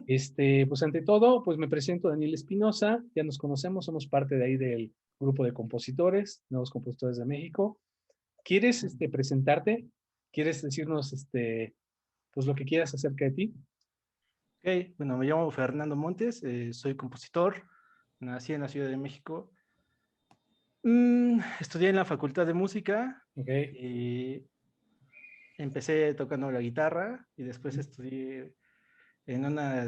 Pues ante todo, pues me presento Daniel Espinosa, ya nos conocemos, somos parte de ahí del grupo de compositores, Nuevos Compositores de México. ¿Quieres presentarte? ¿Quieres decirnos pues lo que quieras acerca de ti? Ok, bueno, me llamo Fernando Montes, soy compositor, nací en la Ciudad de México. Estudié en la Facultad de Música Ok. y empecé tocando la guitarra y después estudié en una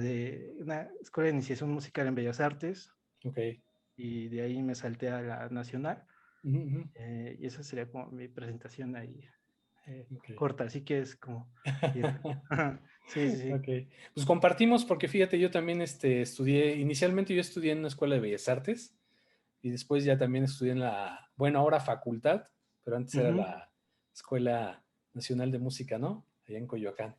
escuela de iniciación musical en Bellas Artes Ok. y de ahí me salté a la Nacional, Ujú, ujú. y esa sería como mi presentación ahí Ok. corta, así que es como ir. Sí, sí, sí. Ok. Pues compartimos porque fíjate, yo también inicialmente yo estudié en una escuela de Bellas Artes y después ya también estudié en bueno, ahora facultad, pero antes era Ujú. la Escuela Nacional de Música, ¿no? Allá en Coyoacán.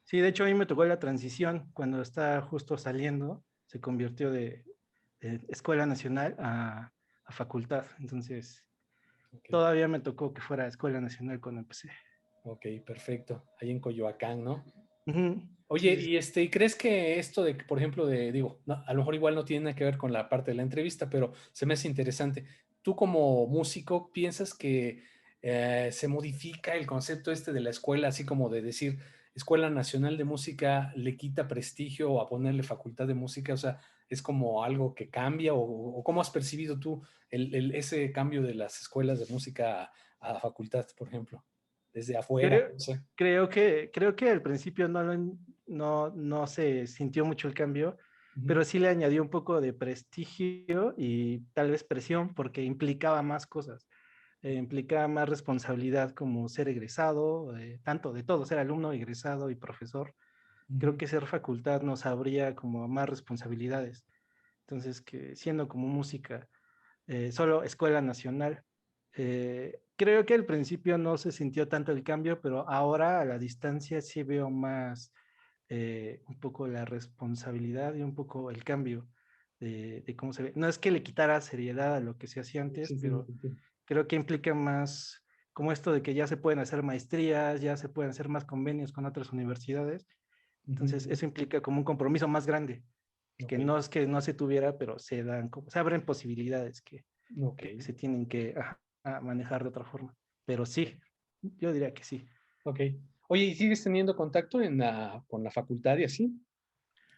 Sí, de hecho a mí me tocó la transición cuando estaba justo saliendo, se convirtió de escuela nacional a facultad, entonces Ok. todavía me tocó que fuera escuela nacional cuando empecé. Ok, perfecto. Ahí en Coyoacán, ¿no? Ujú. Oye, Sí, sí, sí. ¿y crees que esto de que, por ejemplo, digo, a lo mejor igual no tiene nada que ver con la parte de la entrevista, pero se me hace interesante. Tú como músico, ¿piensas que se modifica el concepto de la escuela, así como de decir, Escuela Nacional de Música le quita prestigio a ponerle Facultad de Música? O sea, ¿es como algo que cambia o cómo has percibido tú ese cambio de las escuelas de música a facultad, por ejemplo, desde afuera? Creo, No sé. creo que al principio no se sintió mucho el cambio, Ujú, pero sí le añadió un poco de prestigio y tal vez presión porque implicaba más cosas. Implicaba más responsabilidad como ser egresado, tanto de todo, ser alumno, egresado y profesor. Creo ujú. que ser facultad nos habría como más responsabilidades. Entonces, que siendo como música, solo escuela nacional, creo que al principio no se sintió tanto el cambio, pero ahora a la distancia sí veo más un poco la responsabilidad y un poco el cambio de cómo se ve. No es que le quitara seriedad a lo que se hacía antes, Sí, sí, no pero te entiendo. creo que implica más como esto de que ya se pueden hacer maestrías, ya se pueden hacer más convenios con otras universidades. Ujú, Entonces, eso implica como un compromiso más grande, ok, que no es que no se tuviera, pero se abren posibilidades ok, que se tienen que manejar de otra forma. Pero sí, yo diría que sí. ok. Oye, ¿y sigues teniendo contacto con la facultad y así?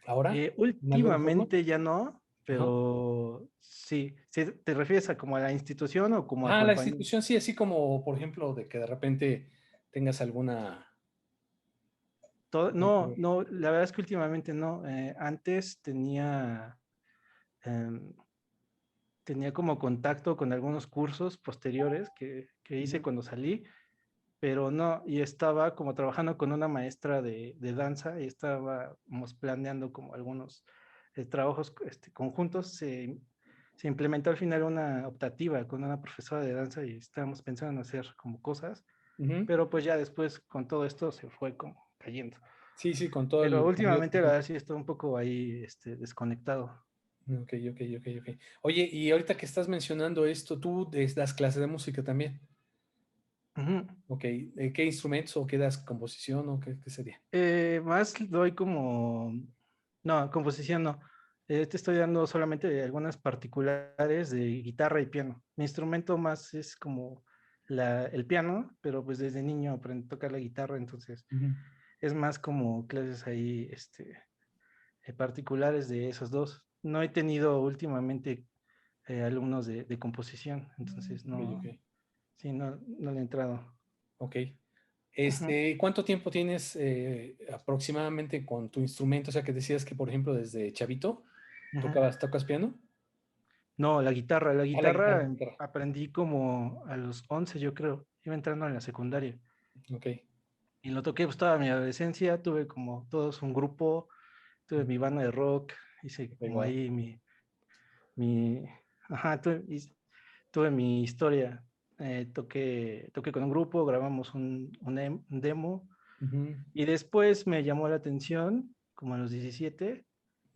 ¿Ahora? ¿En alguna forma? Últimamente ya no, Ajá. pero sí. ¿Sí ¿Te refieres a como a la institución o como a La compañía? institución sí, así como, por ejemplo, de que de repente tengas alguna... No, no, la verdad es que últimamente no. Antes em, tenía como contacto con algunos cursos posteriores que hice Ujú, cuando salí, pero no, y estaba como trabajando con una maestra de danza y estábamos planeando como algunos trabajos conjuntos. Se implementó al final una optativa con una profesora de danza y estábamos pensando en hacer como cosas, ujú. pero pues ya después con todo esto se fue como cayendo. Sí, sí, con todo Pero el cambio. últimamente la verdad sí estoy un poco ahí desconectado. Ok, ok, ok, ok. Oye, y ahorita que estás mencionando esto, tú das clases de música también. Ujú. Ok, ¿qué instrumentos o qué das composición o qué sería? Más doy como, no, composición no. Te estoy dando solamente de algunas particulares de guitarra y piano. Mi instrumento más es como el piano, pero pues desde niño aprendí a tocar la guitarra, entonces Ujú. es más como clases ahí, particulares de esos dos. No he tenido últimamente alumnos de composición, entonces Ok, no, ok. sí, no le he entrado. Ok. Ujú. ¿Cuánto tiempo tienes aproximadamente con tu instrumento? O sea, que decías que, por ejemplo, desde chavito Ujú. tocas piano. No, la La guitarra, guitarra guitarra. aprendí como a los 11 yo creo, iba entrando en la secundaria. Ok. Y lo toqué pues toda mi adolescencia, tuve como todos un grupo, tuve mi banda de rock, hice Ok, como wow. ahí mi, ajá, tuve mi historia. Toqué con un grupo, grabamos un demo Ujú, y después me llamó la atención, como a los 17,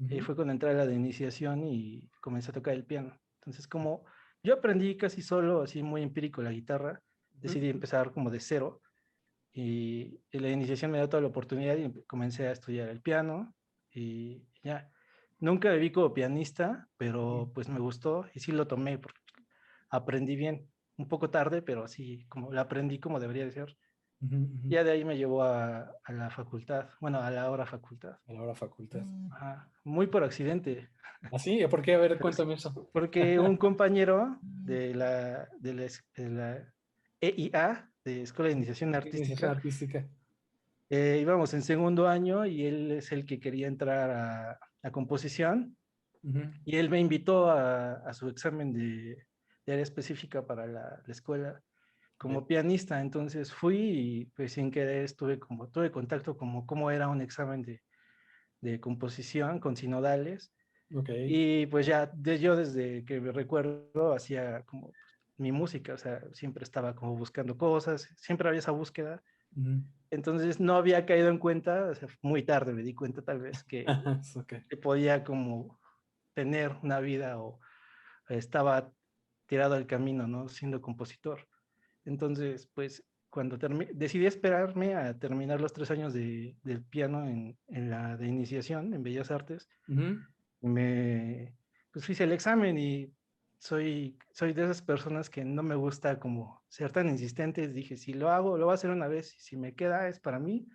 ujú, fue cuando entré a la de iniciación y comencé a tocar el piano. Entonces, como yo aprendí casi solo, así muy empírico la guitarra, ujú. decidí empezar como de cero y la iniciación me dio toda la oportunidad y comencé a estudiar el piano y ya. Nunca me vi como pianista, pero pues me gustó y sí lo tomé porque aprendí bien. Un poco tarde, pero así como lo aprendí como debería de ser. Ujú, ujú. Ya de ahí me llevó a la facultad, bueno, a la hora facultad. A la hora facultad. Ajá, muy por accidente, ¿Así? ¿Por qué? A ver, pero sí, cuéntame eso. porque un compañero de la EIA, de Escuela de Iniciación Iniciación Artística, artística. íbamos en segundo año y él es el que quería entrar a composición Ujú. y él me invitó a su examen de área específica para la escuela Ya. como pianista. Entonces fui y pues sin querer tuve contacto como cómo era un examen de composición con sinodales. Ok. Y pues ya yo desde que me recuerdo hacía como mi música, o sea, siempre estaba como buscando cosas, siempre había esa búsqueda. Ujú. Entonces no había caído en cuenta, o sea, muy tarde me di cuenta tal vez Ok. que podía como tener una vida o estaba tirado al camino, ¿no? Siendo compositor. Entonces, pues cuando decidí esperarme a terminar los 3 años del piano en la de iniciación en Bellas Artes, Ujú. me, pues hice el examen y soy de esas personas que no me gusta como ser tan insistentes. Dije, si lo hago, lo voy a hacer una vez y si me queda es para mí,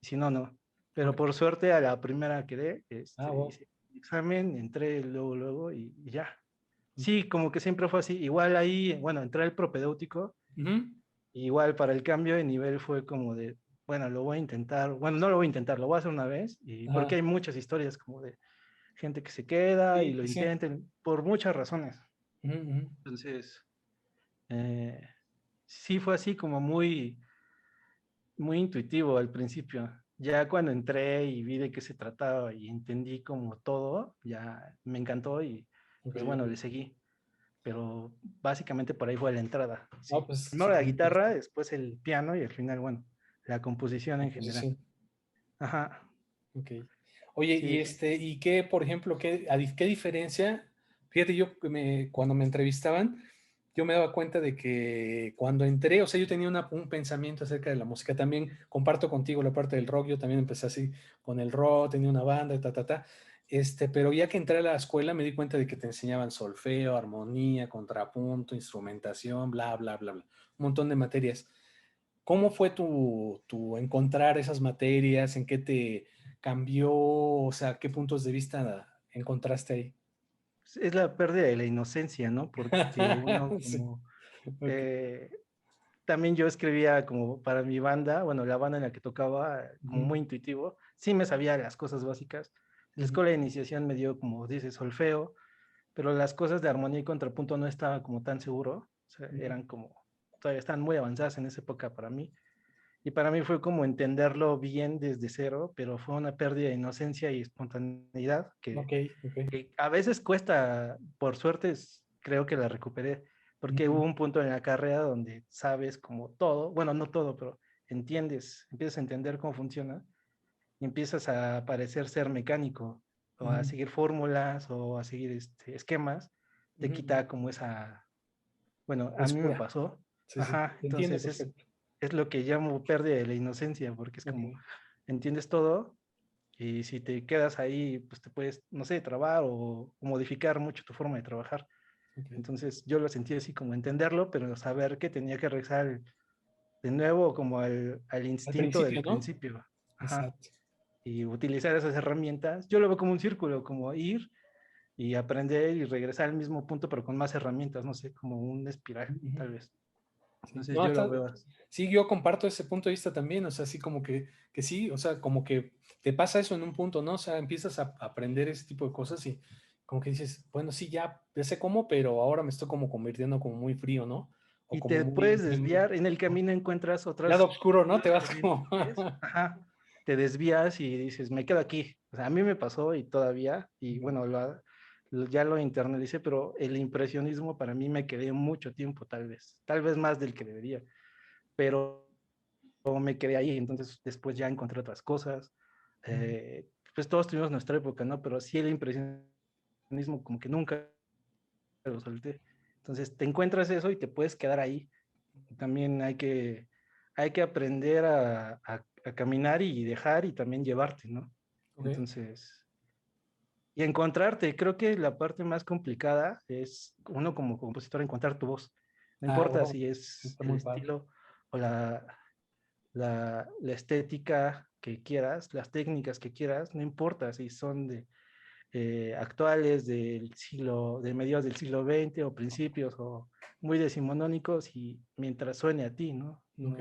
y si no, no. Pero Ok. por suerte a la primera quedé, Wow. hice el examen, entré luego y ya. Sí, como que siempre fue así. Igual ahí, bueno, entré al propedéutico, Ujú. igual para el cambio de nivel fue como de, bueno, lo voy a intentar, bueno, no lo voy a intentar, lo voy a hacer una vez, y porque Ajá. hay muchas historias como de gente que se queda y Sí, lo sí, sí. intenten por muchas razones. Ujú, ujú. Entonces, eh, sí fue así como muy intuitivo al principio. Ya cuando entré y vi de qué se trataba y entendí como todo, ya me encantó y Ok, pues bueno, le ok. seguí. Pero básicamente por ahí fue la entrada. No, Sí. pues Primero la súper guitarra, interesante. después el piano y al final, bueno, la composición La en general. posición. Ajá, Ok. Oye, y sí. y qué, por ejemplo, qué diferencia? Fíjate, yo cuando me entrevistaban, yo me daba cuenta de que cuando entré, o sea, yo tenía un pensamiento acerca de la música. También comparto contigo la parte del rock. Yo también empecé así con el rock, tenía una banda, ta, ta, ta. Pero ya que entré a la escuela me di cuenta de que te enseñaban solfeo, armonía, contrapunto, instrumentación, bla, bla, bla, bla. Un montón de materias. ¿Cómo fue tu encontrar esas materias? ¿En qué te cambió? O sea, ¿qué puntos de vista encontraste ahí? Es la pérdida de la inocencia, ¿no? Porque uno Sí, como... ok. eh, también yo escribía como para mi banda, bueno, la banda en la que tocaba, como Ujú, muy intuitivo. Sí me sabía las cosas básicas. La ujú, escuela de iniciación me dio, como dices, solfeo, pero las cosas de armonía y contrapunto no estaba como tan seguro. O sea, ujú, eran como, todavía están muy avanzadas en esa época para mí. Y para mí fue como entenderlo bien desde cero, pero fue una pérdida de inocencia y espontaneidad ok, ok. que a veces cuesta, por suerte creo que la recuperé, porque hubo Ujú, un punto en la carrera donde sabes como todo, bueno, no todo, pero entiendes, empiezas a entender cómo funciona y empiezas a parecer ser mecánico o a ujú, seguir fórmulas o a seguir esquemas, te ujú, ujú. quita como esa, bueno, a mí me Frescura. pasó, Sí, sí, ajá, te entiendo entonces perfecto. es lo que llamo pérdida de la inocencia, porque es Ok, como, entiendes todo y si te quedas ahí, pues te puedes, no sé, trabar o modificar mucho tu forma de trabajar. ok. Entonces yo lo sentí así como entenderlo, pero saber que tenía que regresar de nuevo como al Al instinto del principio, ¿no? principio. Ajá. Exacto. Y utilizar esas herramientas. Yo lo veo como un círculo, como ir y aprender y regresar al mismo punto, pero con más herramientas, no sé, como un espiral, Ujú. tal vez. Sí, Entonces no, yo lo veo así. sí, yo comparto ese punto de vista también, o sea, así como que sí, o sea, como que te pasa eso en un punto, ¿no? O sea, empiezas a aprender ese tipo de cosas y como que dices, bueno, sí, ya sé cómo, pero ahora me estoy como convirtiendo como muy frío, ¿no? O Y como te muy, puedes desviar, en el camino encuentras lado otras, oscuro, ¿no? Te otras vas como, corrientes, ajá, te desvías y dices, me quedo aquí. O sea, a mí me pasó y todavía, y bueno, ya lo internalicé, pero el impresionismo para mí me quedé mucho tiempo, tal vez más del que debería, pero me quedé ahí, entonces después ya encontré otras cosas. Pues todos tuvimos nuestra época, ¿no? Pero sí el impresionismo como que nunca lo solté. Entonces te encuentras eso y te puedes quedar ahí. También hay que aprender a caminar y dejar y también llevarte, ¿no? Ok. Entonces, y encontrarte, creo que la parte más complicada es uno como compositor encontrar tu voz. No Ah, importa wow. si es Está el muy padre. estilo o la estética que quieras, las técnicas que quieras, no importa si son actuales de mediados del siglo XX o principios o muy decimonónicos y mientras suene a ti, ¿no? Ok. No, Ok.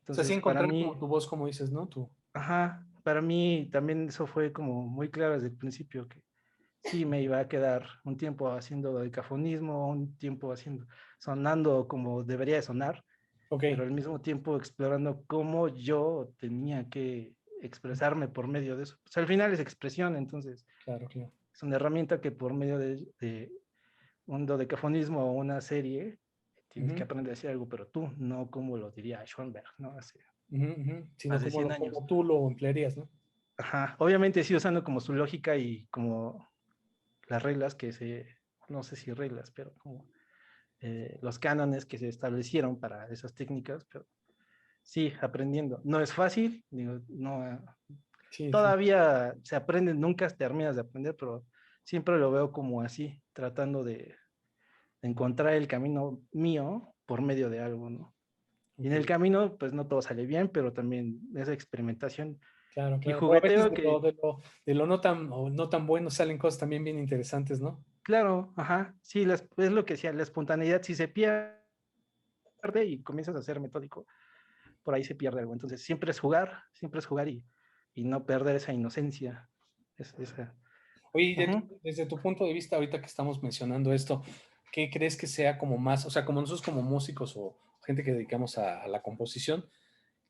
O sea, sí entonces, para encontrar como mí, tu voz, como dices, ¿no? Tú. ajá, para mí también eso fue como muy claro desde el principio que sí me iba a quedar un tiempo haciendo decafonismo, un tiempo sonando como debería de sonar, Ok. pero al mismo tiempo explorando cómo yo tenía que expresarme por medio de eso. Pues al final es expresión, entonces Claro, claro. es una herramienta que por medio de un dodecafonismo o una serie tienes que Ujú, aprender a decir algo, pero tú, no como lo diría Schoenberg, ¿no? Hace ujú, ujú. Sino más de 100 años. como tú lo emplearías, ¿no? Ajá, obviamente sí usando como su lógica y como las reglas no sé si reglas, pero como los cánones que se establecieron para esas técnicas, pero sí, aprendiendo. No es fácil, digo, no, Sí, sí. todavía se aprende, nunca terminas de aprender, pero siempre lo veo como así, tratando de encontrar el camino mío por medio de algo, ¿no? Y en Ok. el camino, pues no todo sale bien, pero también esa experimentación Claro, y claro. Pero a veces jugueteo que, de lo no tan, o no tan bueno salen cosas también bien interesantes, ¿no? claro, ajá, sí, es lo que decía, la espontaneidad, si se pierde y comienzas a ser metódico, por ahí se pierde algo. Entonces, siempre es jugar y no perder esa inocencia. Esa. Oye, y Ujú. desde tu punto de vista, ahorita que estamos mencionando esto, ¿qué crees que sea como más, o sea, como nosotros como músicos o gente que dedicamos a la composición,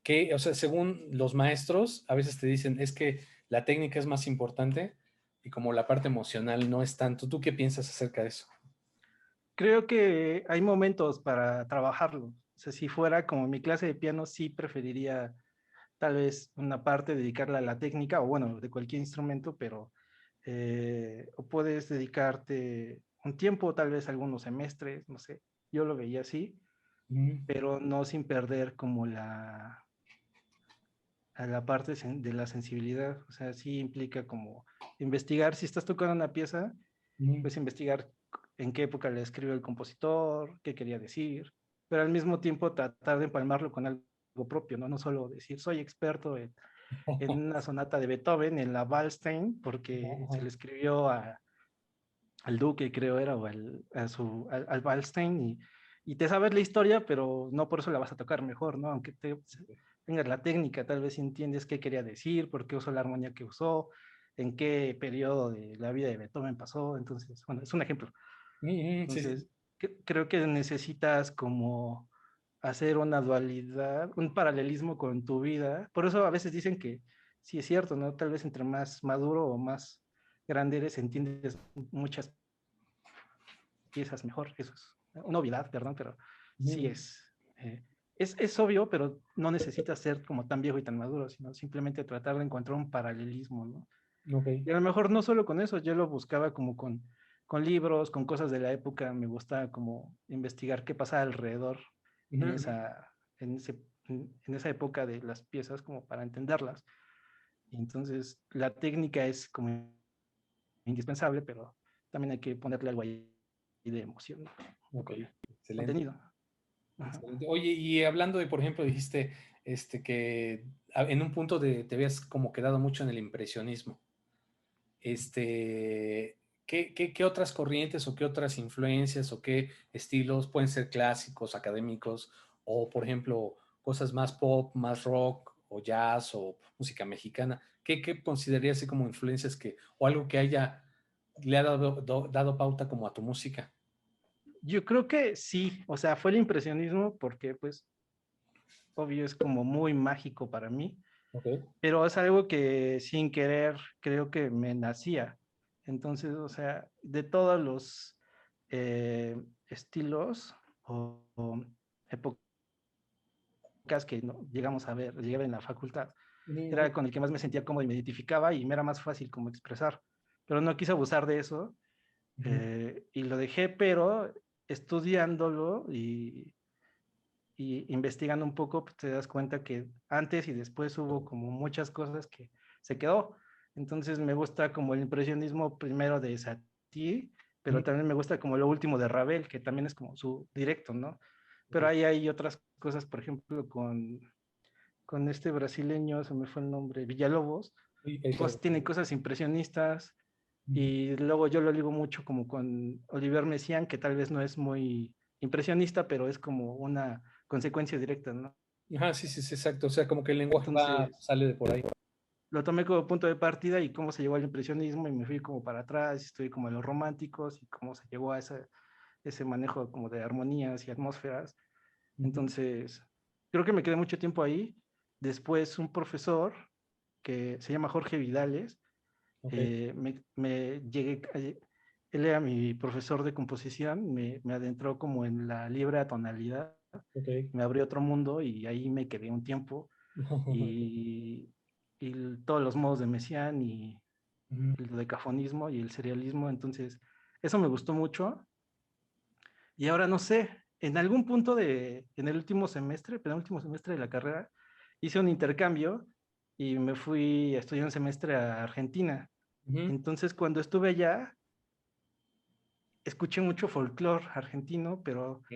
que, o sea, según los maestros, a veces te dicen, es que la técnica es más importante y como la parte emocional no es tanto. ¿Tú qué piensas acerca de eso? Creo que hay momentos para trabajarlo. O sea, si fuera como mi clase de piano, sí preferiría tal vez una parte dedicarla a la técnica o bueno, de cualquier instrumento, pero o puedes dedicarte un tiempo, tal vez algunos semestres, no sé. Yo lo veía así, Mm, pero no sin perder como a la parte de la sensibilidad. O sea, sí implica como investigar, si estás tocando una pieza, mm, pues investigar en qué época le escribió el compositor, qué quería decir, pero al mismo tiempo tratar de empalmarlo con algo propio, ¿no? No solo decir, soy experto en una sonata de Beethoven, en la Wallstein, porque se ajá, le escribió al duque, creo era, o al Wallstein, y te sabes la historia, pero no por eso la vas a tocar mejor, ¿no? Aunque tengas la técnica, tal vez entiendes qué quería decir, por qué usó la armonía que usó, en qué periodo de la vida de Beethoven pasó, entonces, bueno, es un ejemplo. sí, sí. Entonces, creo que necesitas como hacer una dualidad, un paralelismo con tu vida. Por eso a veces dicen que sí es cierto, ¿no? Tal vez entre más maduro o más grande eres, entiendes muchas piezas mejor. Eso es una obviedad, perdón, pero sí Mm, es obvio, pero no necesitas ser como tan viejo y tan maduro, sino simplemente tratar de encontrar un paralelismo, ¿no? ok. Y a lo mejor no solo con eso, yo lo buscaba como con libros, con cosas de la época, me gustaba como investigar qué pasaba alrededor Ujú, en ujú. en esa época de las piezas como para entenderlas. Y entonces la técnica es como indispensable, pero también hay que ponerle algo ahí de emoción, ¿no? Un Ok, poco de excelente. contenido. Ajá. Excelente. Oye, y hablando de, por ejemplo, dijiste que en un punto te habías como quedado mucho en el impresionismo. ¿Qué otras corrientes o qué otras influencias o qué estilos pueden ser clásicos, académicos o, por ejemplo, cosas más pop, más rock o jazz o música mexicana? ¿Qué considerarías así como influencias o algo que le ha dado pauta como a tu música? Yo creo que sí, o sea, fue el impresionismo porque pues obvio es como muy mágico para mí, Ok. pero es algo que sin querer creo que me nacía. Entonces, o sea, de todos los estilos o épocas que no, llegamos a ver, llegué a ver en la facultad, Ujú, era con el que más me sentía cómodo y me identificaba y me era más fácil como expresar. Pero no quise abusar de eso ujú, y lo dejé, pero estudiándolo y investigando un poco, pues te das cuenta que antes y después hubo como muchas cosas que se quedó. Entonces me gusta como el impresionismo primero de Satie, Ujú. pero también me gusta como lo último de Ravel, que también es como su directo, ¿no? Pero ahí hay otras cosas, por ejemplo, con este brasileño, se me fue el nombre, Villalobos, Y eso. pues tiene cosas impresionistas, Ujú. y luego yo lo ligo mucho como con Oliver Messiaen, que tal vez no es muy impresionista, pero es como una consecuencia directa, ¿no? Ajá, sí, sí, sí, exacto. O sea, como que el lenguaje va, Entonces, sale de por ahí. lo tomé como punto de partida y cómo se llegó al impresionismo y me fui como para atrás, estuve como en los románticos y cómo se llegó a ese manejo como de armonías y atmósferas. Ujú. Entonces, creo que me quedé mucho tiempo ahí. Después un profesor que se llama Jorge Vidales, Ok, me llegué, él era mi profesor de composición, me adentró como en la libre atonalidad, ok. me abrió otro mundo y ahí me quedé un tiempo y, todos los modos de Messiaen y Ujú. el decafonismo y el serialismo, entonces eso me gustó mucho. Y ahora no sé, en algún punto en el último semestre, penúltimo semestre de la carrera, hice un intercambio y me fui a estudiar un semestre a Argentina. Ujú. Entonces cuando estuve allá, escuché mucho folclore argentino, pero Ok.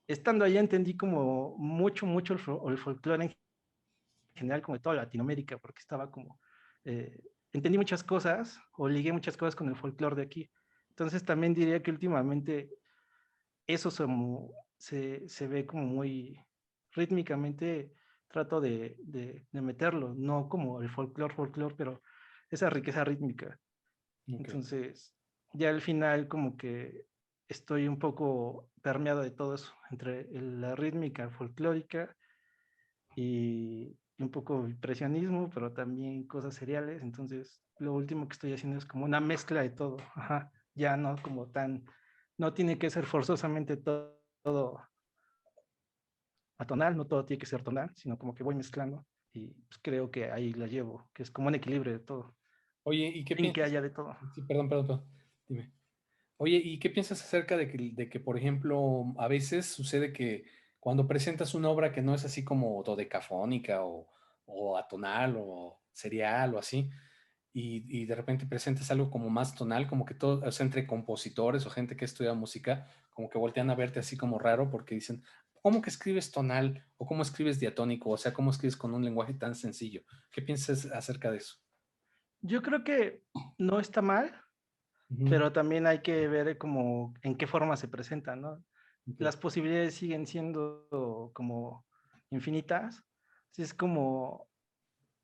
estando allá entendí como mucho el folclore en general, como de toda Latinoamérica, porque estaba como, eh, entendí muchas cosas o ligué muchas cosas con el folclore de aquí. Entonces también diría que últimamente eso se ve como muy rítmicamente, trato de meterlo, no como el folclore, pero esa riqueza rítmica. Ok. Entonces, ya al final como que estoy un poco permeado de todo eso, entre la rítmica folclórica y un poco impresionismo, pero también cosas seriales. Entonces, lo último que estoy haciendo es como una mezcla de todo. Ajá. Ya no como tan, no tiene que ser forzosamente todo atonal, no todo tiene que ser tonal, sino como que voy mezclando y pues, creo que ahí la llevo, que es como un equilibrio de todo, Oye, ¿y qué sin que piensas? haya de todo. Sí, perdón, perdón, perdón. Dime. Oye, ¿y qué piensas acerca de que, por ejemplo, a veces sucede que cuando presentas una obra que no es así como dodecafónica o atonal o serial o así, y de repente presentas algo como más tonal, como que todo, o sea, entre compositores o gente que estudia música, como que voltean a verte así como raro porque dicen, ¿cómo que escribes tonal o cómo escribes diatónico? O sea, ¿cómo escribes con un lenguaje tan sencillo? ¿Qué piensas acerca de eso? Yo creo que no está mal, Ujú. pero también hay que ver como en qué forma se presenta, ¿no? Ok. Las posibilidades siguen siendo como infinitas. Sí, es como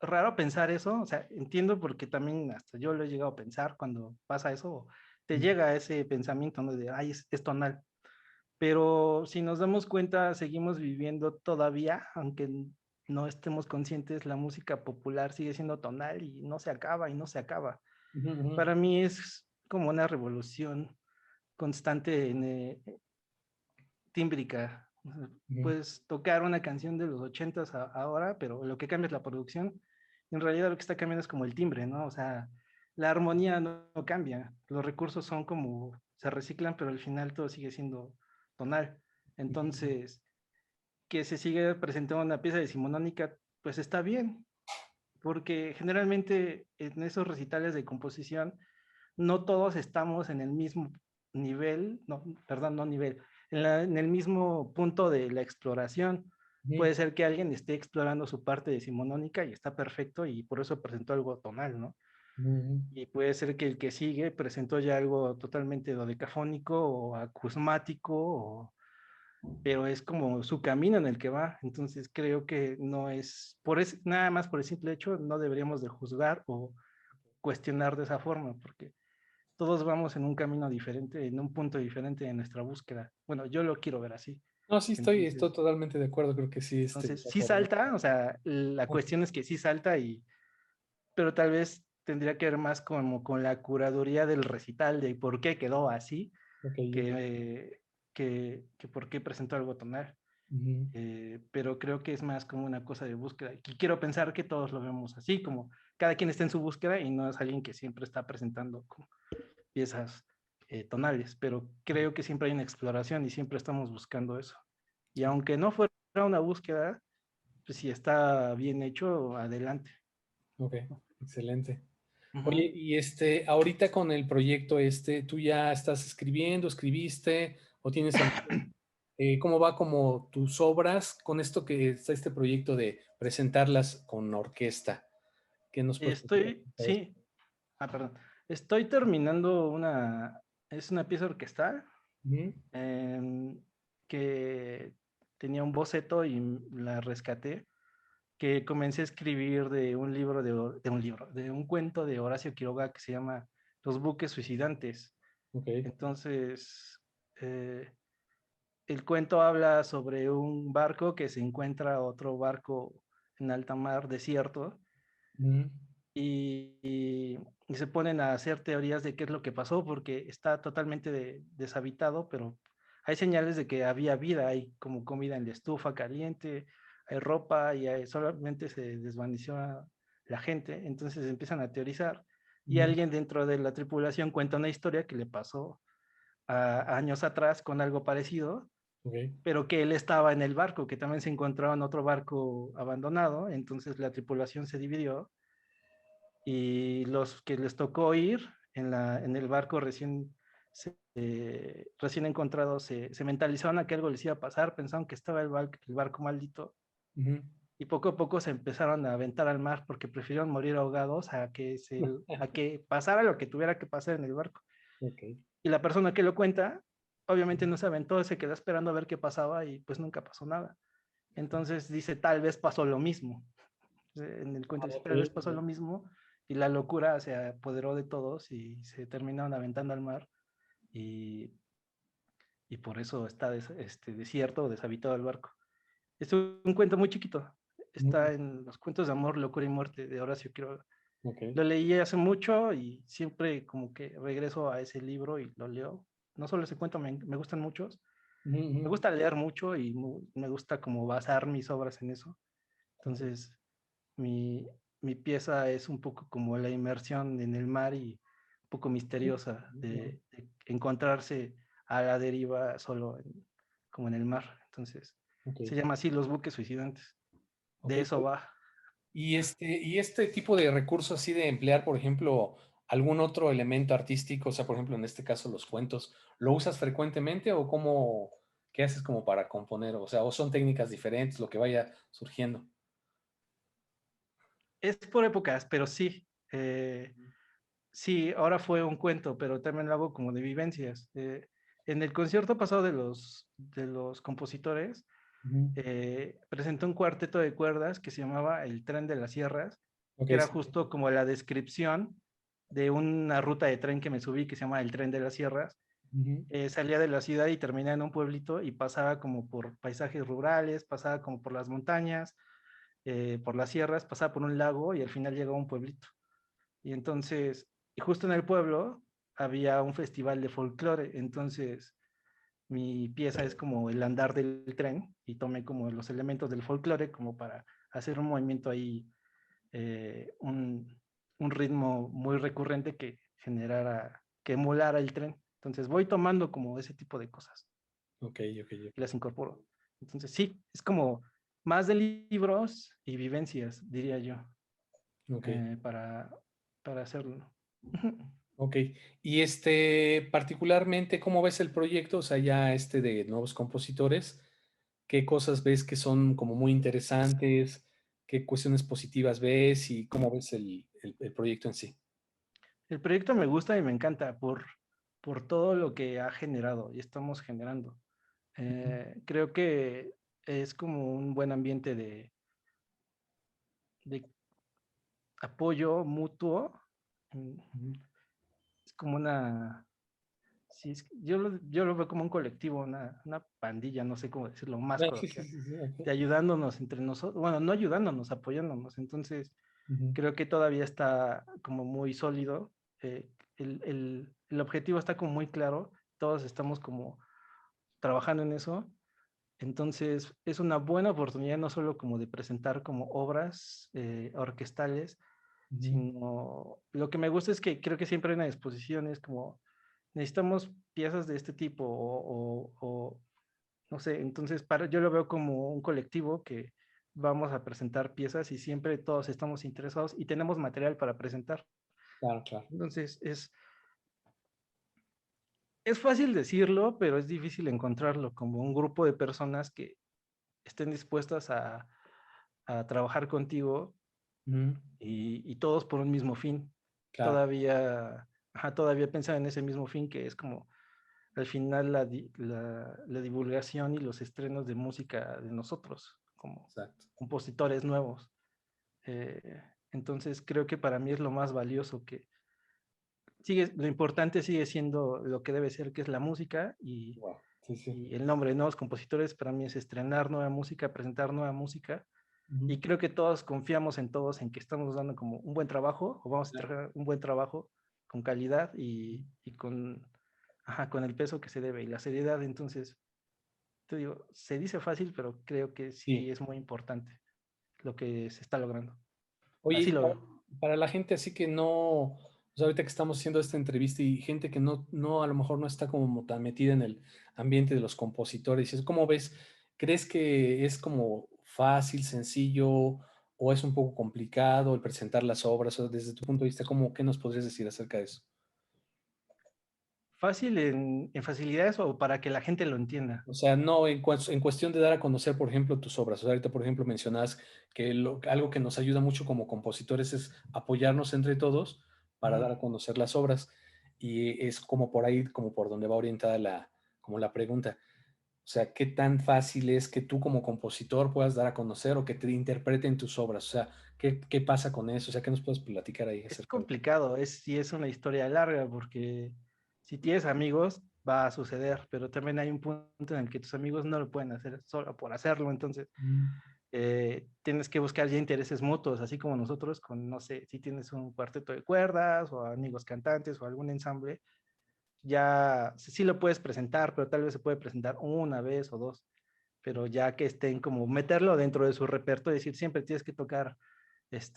raro pensar eso, o sea, entiendo porque también hasta yo lo he llegado a pensar cuando pasa eso, te Ujú. llega ese pensamiento, ¿no? De, ay, es tonal. Pero si nos damos cuenta, seguimos viviendo todavía, aunque no estemos conscientes, la música popular sigue siendo tonal y no se acaba y no se acaba. Ujú. Ujú. Para mí es como una revolución constante tímbrica. Ujú. Puedes tocar una canción de los ochentas ahora, pero lo que cambia es la producción. En realidad lo que está cambiando es como el timbre, ¿no? O sea, la armonía no cambia. Los recursos son como, se reciclan, pero al final todo sigue siendo tonal. Ujú. Entonces, que se sigue presentando una pieza decimonónica, pues está bien, porque generalmente en esos recitales de composición no todos estamos en el mismo nivel, no, perdón, no nivel, en el mismo punto de la exploración. Ujú. Puede ser que alguien esté explorando su parte decimonónica y está perfecto y por eso presentó algo tonal, ¿no? Ujú. Y puede ser que el que sigue presentó ya algo totalmente dodecafónico o acusmático, pero es como su camino en el que va. Entonces creo que no es, nada más por el simple hecho, no deberíamos de juzgar o cuestionar de esa forma, porque todos vamos en un camino diferente, en un punto diferente de nuestra búsqueda. Bueno, yo lo quiero ver así. No, sí, estoy Entonces, totalmente de acuerdo, creo que sí, entonces de sí acuerdo. salta, o sea, la cuestión es que sí salta pero tal vez tendría que ver más como con la curaduría del recital de por qué quedó así, Ok. que por qué presentó algo tonal. Ujú. Pero creo que es más como una cosa de búsqueda. Y quiero pensar que todos lo vemos así, como cada quien está en su búsqueda y no es alguien que siempre está presentando como piezas tonales, pero creo que siempre hay una exploración y siempre estamos buscando eso. Y aunque no fuera una búsqueda, pues si está bien hecho, adelante. Ok, excelente. Ujú. Oye, y ahorita con el proyecto ¿tú ya estás escribiendo, escribiste o tienes cómo va como tus obras con esto que está este proyecto de presentarlas con orquesta? ¿Qué nos puedes platicar acerca de eso? Sí, perdón. Estoy terminando es una pieza orquestal Ujú, em, que tenía un boceto y la rescaté, que comencé a escribir de un libro de un cuento de Horacio Quiroga que se llama Los buques suicidantes. ok. Entonces, eh, el cuento habla sobre un barco que se encuentra otro barco en alta mar, desierto, Ujú, y se ponen a hacer teorías de qué es lo que pasó, porque está totalmente deshabitado, pero hay señales de que había vida, hay como comida en la estufa caliente, hay ropa y solamente se desvaneció la gente, entonces empiezan a teorizar y ujú, alguien dentro de la tripulación cuenta una historia que le pasó años atrás con algo parecido, ok, pero que él estaba en el barco, que también se encontraba en otro barco abandonado, entonces la tripulación se dividió y los que les tocó ir en el barco recién encontrado se mentalizaron a que algo les iba a pasar, pensaron que estaba el barco maldito ujú, y poco a poco se empezaron a aventar al mar porque prefirieron morir ahogados a que pasara lo que tuviera que pasar en el barco. ok. Y la persona que lo cuenta, obviamente no se aventó, se quedó esperando a ver qué pasaba y pues nunca pasó nada. Entonces dice, tal vez pasó lo mismo. En el cuento Ah, dice, ok, tal vez pasó ok. lo mismo y la locura se apoderó de todos y se terminaron aventando al mar y, y por eso está desierto o deshabitado el barco. Es un cuento muy chiquito. Ujú, Está en los cuentos de amor, locura y muerte de Horacio Quiroga. ok. Lo leí hace mucho y siempre como que regreso a ese libro y lo leo. No solo ese cuento, me gustan muchos. Ujú, ujú, Me gusta leer mucho y me gusta como basar mis obras en eso. ok. Entonces, mi, mi pieza es un poco como la inmersión en el mar y un poco Ujú, misteriosa ujú, de encontrarse a la deriva como en el mar. Entonces, ok, se llama así Los buques suicidantes. ok. De eso va. Y este tipo de recursos así de emplear, por ejemplo, algún otro elemento artístico, o sea, por ejemplo, en este caso los cuentos, ¿lo usas frecuentemente o qué haces como para componer? O sea, o son técnicas diferentes, lo que vaya surgiendo. Es por épocas, pero sí. Sí, ahora fue un cuento, pero también lo hago como de vivencias. En el concierto pasado de los compositores, Ujú, presenté un cuarteto de cuerdas que se llamaba El Tren de las Sierras, ok, que era sí. justo como la descripción de una ruta de tren que me subí que se llama El Tren de las Sierras. Ujú, Salía de la ciudad y terminaba en un pueblito y pasaba como por paisajes rurales, pasaba como por las montañas, por las sierras, pasaba por un lago y al final llegaba a un pueblito. Y entonces, y justo en el pueblo había un festival de folclore, entonces mi pieza es como el andar del tren y tomé como los elementos del folclore como para hacer un movimiento ahí, eh, un, un ritmo muy recurrente que emulara el tren. Entonces voy tomando como ese tipo de cosas ok, ok, y las incorporo. Entonces sí, es como más de libros y vivencias, diría yo, ok, eh, para, para hacerlo. ok. Y particularmente, ¿cómo ves el proyecto? O sea, ya de nuevos compositores, ¿qué cosas ves que son como muy interesantes? ¿Qué cuestiones positivas ves y cómo ves el proyecto en sí? El proyecto me gusta y me encanta por todo lo que ha generado y estamos generando. Creo que es como un buen ambiente de apoyo mutuo. Mm, Ujú. Es como una, sí, yo lo veo como un colectivo, una pandilla, no sé cómo decirlo más Ah, sí, sí, coloquial, sí, sí, ok. de ayudándonos entre nosotros, bueno, no ayudándonos, apoyándonos. Entonces, Ujú, creo que todavía está como muy sólido. El objetivo está como muy claro, todos estamos como trabajando en eso. Entonces, es una buena oportunidad no solo como de presentar como obras orquestales, ujú, sino lo que me gusta es que creo que siempre hay una disposición, es como necesitamos piezas de este tipo o no sé, entonces yo lo veo como un colectivo que vamos a presentar piezas y siempre todos estamos interesados y tenemos material para presentar. Claro, claro. Entonces, es fácil decirlo, pero es difícil encontrarlo como un grupo de personas que estén dispuestas a trabajar contigo Ujú, y todos por un mismo fin. claro, Todavía, ajá, todavía pensar en ese mismo fin que es como al final la divulgación y los estrenos de música de nosotros como exacto. compositores nuevos. Eh, entonces creo que para mí es lo más valioso que lo importante sigue siendo lo que debe ser, que es la música Wow. Sí, sí. y el nombre de nuevos compositores para mí es estrenar nueva música, presentar nueva música Ujú, y creo que todos confiamos en todos en que estamos dando como un buen trabajo o vamos a claro. traer un buen trabajo con calidad y con, ajá, con el peso que se debe y la seriedad. Entonces, te digo, se dice fácil, pero creo que sí Sí. es muy importante lo que se está logrando. Así Oye, lo veo. para la gente así que no, o sea, ahorita que estamos haciendo esta entrevista y gente que no, a lo mejor no está como tan metida en el ambiente de los compositores, ¿cómo ves? ¿Crees que es como fácil, sencillo o es un poco complicado el presentar las obras? O desde tu punto de vista, ¿qué nos podrías decir acerca de eso? Fácil en facilidades o para que la gente lo entienda. O sea, no en cuestión de dar a conocer, por ejemplo, tus obras. O sea, ahorita, por ejemplo, mencionabas que algo que nos ayuda mucho como compositores es apoyarnos entre todos para Ujú. dar a conocer las obras. Y es como por ahí, como por donde va orientada como la pregunta. O sea, ¿qué tan fácil es que tú como compositor puedas dar a conocer o que te interpreten tus obras? O sea, ¿qué pasa con eso? O sea, ¿qué nos puedes platicar ahí Es acerca de eso? complicado, sí es una historia larga porque si tienes amigos va a suceder, pero también hay un punto en el que tus amigos no lo pueden hacer solo por hacerlo, entonces Mm, tienes que buscar ya intereses mutuos, así como nosotros con, no sé, si tienes un cuarteto de cuerdas o amigos cantantes o algún ensamble, ya sí lo puedes presentar, pero tal vez se puede presentar una vez o dos, pero ya que estén como meterlo dentro de su repertorio, decir siempre tienes que tocar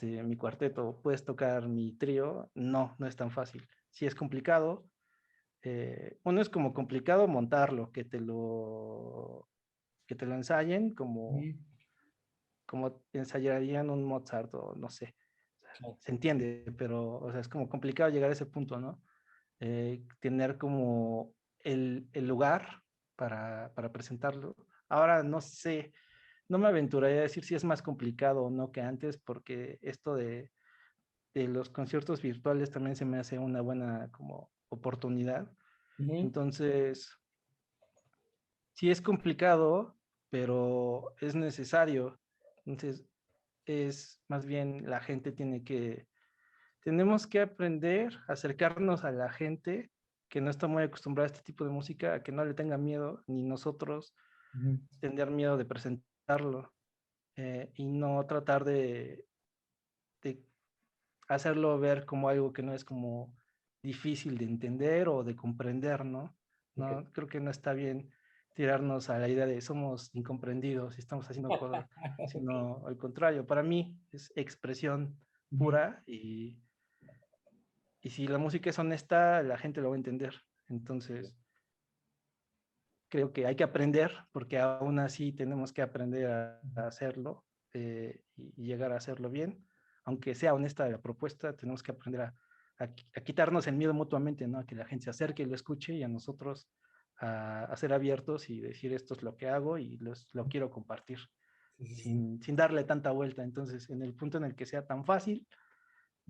mi cuarteto, puedes tocar mi trío, no es tan fácil. Sí es complicado. Uno es como complicado montarlo, que te lo ensayen mm, como ensayarían un Mozart o no sé. O sea, claro. se entiende, pero o sea, es como complicado llegar a ese punto, ¿no? Tener como el lugar para presentarlo. Ahora no sé, no me aventuraría a decir si es más complicado o no que antes, porque esto de los conciertos virtuales también se me hace una buena como oportunidad. Ujú, Entonces, sí es complicado, pero es necesario. Entonces, es más bien la gente tenemos que aprender a acercarnos a la gente que no está muy acostumbrada a este tipo de música, a que no le tenga miedo, ni nosotros ujú. tener miedo de presentarlo y no tratar de hacerlo ver como algo que no es como difícil de entender o de comprender, ¿no? Ok. No, creo que no está bien tirarnos a la idea de somos incomprendidos y estamos haciendo cosas, Ok. sino al contrario, para mí es expresión Ujú. pura y si la música es honesta, la gente lo va a entender. Entonces, creo que hay que aprender, porque aún así tenemos que aprender a hacerlo y llegar a hacerlo bien. Aunque sea honesta la propuesta, tenemos que aprender a quitarnos el miedo mutuamente, ¿no? A que la gente se acerque y lo escuche y a nosotros a ser abiertos y decir esto es lo que hago y lo quiero compartir Sí, sí, sí. sin darle tanta vuelta. Entonces, en el punto en el que sea tan fácil,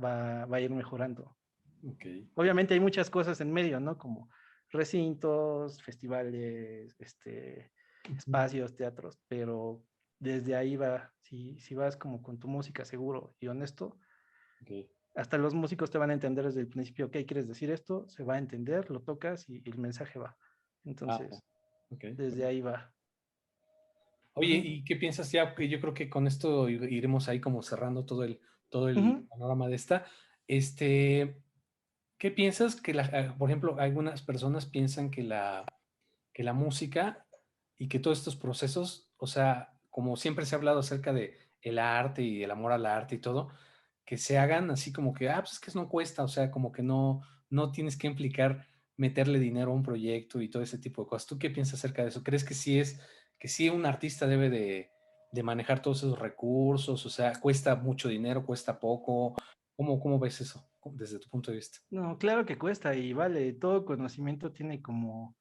va a ir mejorando. Ok. Obviamente hay muchas cosas en medio, ¿no? Como recintos, festivales, Ujú. espacios, teatros, pero desde ahí va, si vas como con tu música seguro y honesto, Ok. hasta los músicos te van a entender desde el principio, ¿qué quieres decir esto? Se va a entender, lo tocas y el mensaje va. Ah, ya. Entonces, Ok. desde ahí va. Oye, Ujú, ¿y qué piensas ya? Que yo creo que con esto iremos ahí como cerrando todo el ujú, panorama de esta. Este, ¿qué piensas por ejemplo, algunas personas piensan que la música y que todos estos procesos, o sea, como siempre se ha hablado acerca de el arte y el amor al arte y todo, que se hagan así como que, pues es que no cuesta, o sea, como que no tienes que implicar meterle dinero a un proyecto y todo ese tipo de cosas. ¿Tú qué piensas acerca de eso? ¿Crees que sí un artista debe de manejar todos esos recursos? O sea, ¿cuesta mucho dinero, cuesta poco? ¿Cómo ves eso desde tu punto de vista? No, claro que cuesta y vale, todo conocimiento tiene como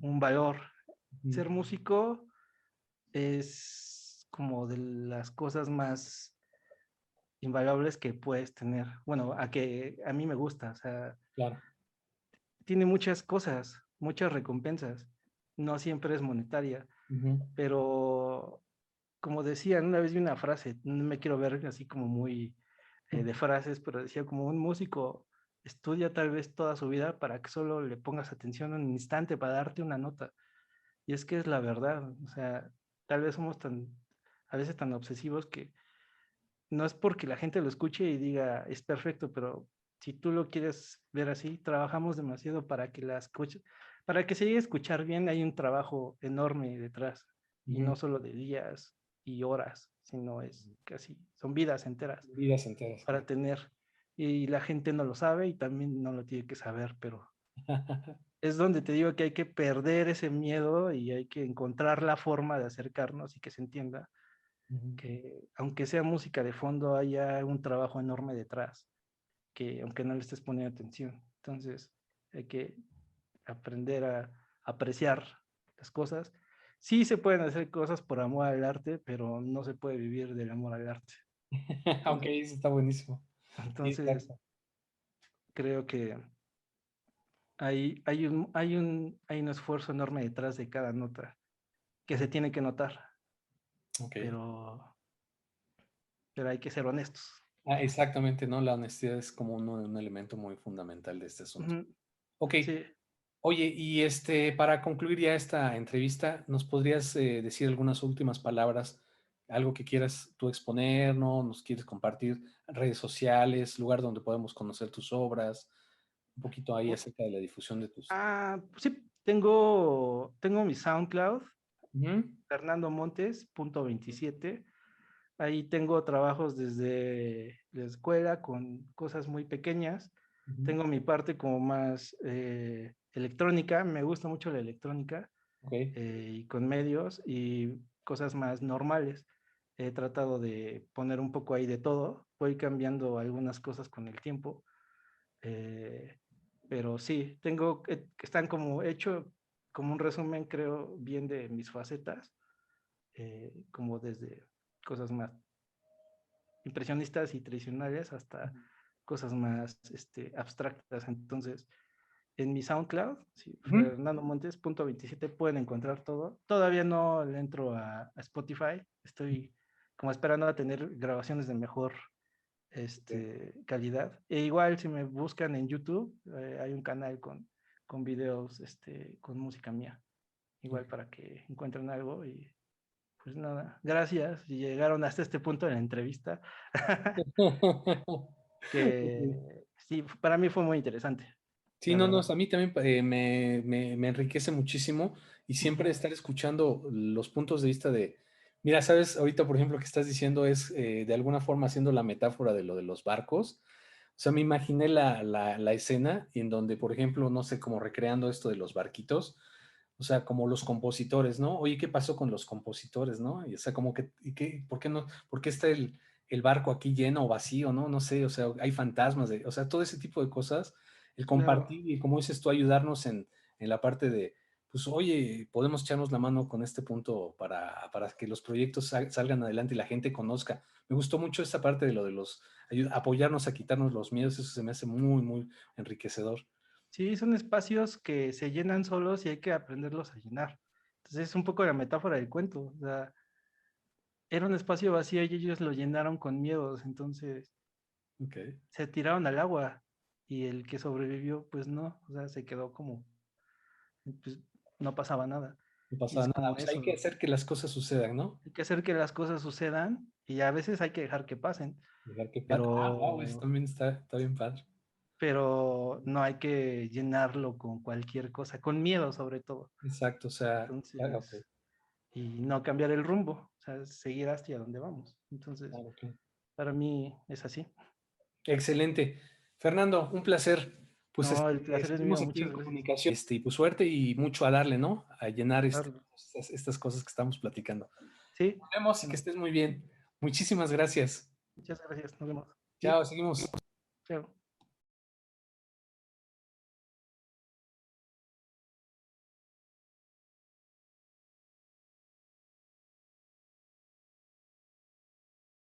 un valor. Ujú. Ser músico es como de las cosas más invaluables que puedes tener. Bueno, a que a mí me gusta, o sea, Claro. tiene muchas cosas, muchas recompensas. No siempre es monetaria, Ujú. pero como decía, una vez vi una frase, no me quiero ver así como muy de frases, pero decía como un músico estudia tal vez toda su vida para que solo le pongas atención un instante para darte una nota. Y es que es la verdad, o sea, tal vez somos a veces tan obsesivos que no es porque la gente lo escuche y diga es perfecto, pero si tú lo quieres ver así, trabajamos demasiado para que la escuche, para que se llegue a escuchar bien, hay un trabajo enorme detrás y Ujú. no solo de días y horas, sino es casi, son vidas enteras Vidas enteras, para claro. tener. Y la gente no lo sabe y también no lo tiene que saber, pero es donde te digo que hay que perder ese miedo y hay que encontrar la forma de acercarnos y que se entienda Ujú. que aunque sea música de fondo, haya un trabajo enorme detrás, que aunque no le estés poniendo atención. Entonces, hay que aprender a apreciar las cosas. Sí se pueden hacer cosas por amor al arte, pero no se puede vivir del amor al arte. Aunque Entonces, eso está buenísimo. Sí, entonces exacto. creo que hay un esfuerzo enorme detrás de cada nota que se tiene que notar, Ok. pero, pero hay que ser honestos. Exactamente, ¿no? La honestidad es como un elemento muy fundamental de este asunto. Ujú. Ok. Sí, Oye, y para concluir ya esta entrevista, ¿nos podrías decir algunas últimas palabras? Algo que quieras tú exponer, ¿no? ¿Nos quieres compartir redes sociales, lugar donde podemos conocer tus obras? Un poquito ahí acerca de la difusión de tus... Sí, tengo mi SoundCloud, Ujú. fernandomontes.27. Ahí tengo trabajos desde la escuela con cosas muy pequeñas. Ujú. Tengo mi parte como más electrónica, me gusta mucho la electrónica Ok. y con medios y cosas más normales. He tratado de poner un poco ahí de todo. Voy cambiando algunas cosas con el tiempo. Eh, pero sí, que están como hecho como un resumen, creo, bien de mis facetas, como desde cosas más impresionistas y tradicionales hasta cosas más abstractas. Entonces, en mi SoundCloud, sí, Ujú. fernandomontes.27 pueden encontrar todo. Todavía no le entro a Spotify, estoy como esperando a tener grabaciones de mejor Ok. calidad. E igual si me buscan en YouTube, hay un canal con videos con música mía, igual para que encuentren algo y pues nada, gracias. Si llegaron hasta este punto de la entrevista, Ok. que sí, para mí fue muy interesante, Sí, la no, no, verdad. a mí también me enriquece muchísimo y siempre Ujú. estar escuchando los puntos de vista de, mira, sabes, ahorita por ejemplo que estás diciendo es de alguna forma haciendo la metáfora de lo de los barcos. O sea, me imaginé la escena en donde, por ejemplo, no sé, como recreando esto de los barquitos, o sea, como los compositores, ¿no? Oye, ¿qué pasó con los compositores, no? Y, o sea, como que, ¿por qué no, por qué está el barco aquí lleno o vacío, no? No sé, o sea, hay fantasmas, o sea, todo ese tipo de cosas, el Claro. compartir y como dices tú, ayudarnos en la parte de, pues, oye, podemos echarnos la mano con este punto para que los proyectos salgan adelante y la gente conozca. Me gustó mucho esa parte de lo de los, apoyarnos a quitarnos los miedos, eso se me hace muy, muy enriquecedor. Sí, son espacios que se llenan solos y hay que aprenderlos a llenar. Entonces es un poco la metáfora del cuento. O sea, era un espacio vacío y ellos lo llenaron con miedos, entonces Ok. se tiraron al agua y el que sobrevivió, pues no, o sea, se quedó como, pues no pasaba nada. No Y pasa es nada. como O sea, hay que eso, hacer que las cosas sucedan, ¿no? hay que hacer que las cosas sucedan y a veces hay que dejar que pasen, Dejar que pase. Wow, eso pero, también está bien padre. pero no hay que llenarlo con cualquier cosa, con miedo sobre todo. Exacto, o sea, ok, Entonces, y no cambiar el rumbo, o sea, seguir hacia donde vamos. Entonces, claro, claro. para mí es así. Excelente. Fernando, un placer. Pues No, el placer es seguimos mío, aquí muchas en gracias. comunicación. Y pues suerte y mucho a darle, ¿no? A llenar Carlos. estas cosas que estamos platicando. Sí, Nos vemos y que bueno, estés muy bien. Muchísimas gracias. muchas gracias, nos vemos. Sí. Chao, seguimos. Chao.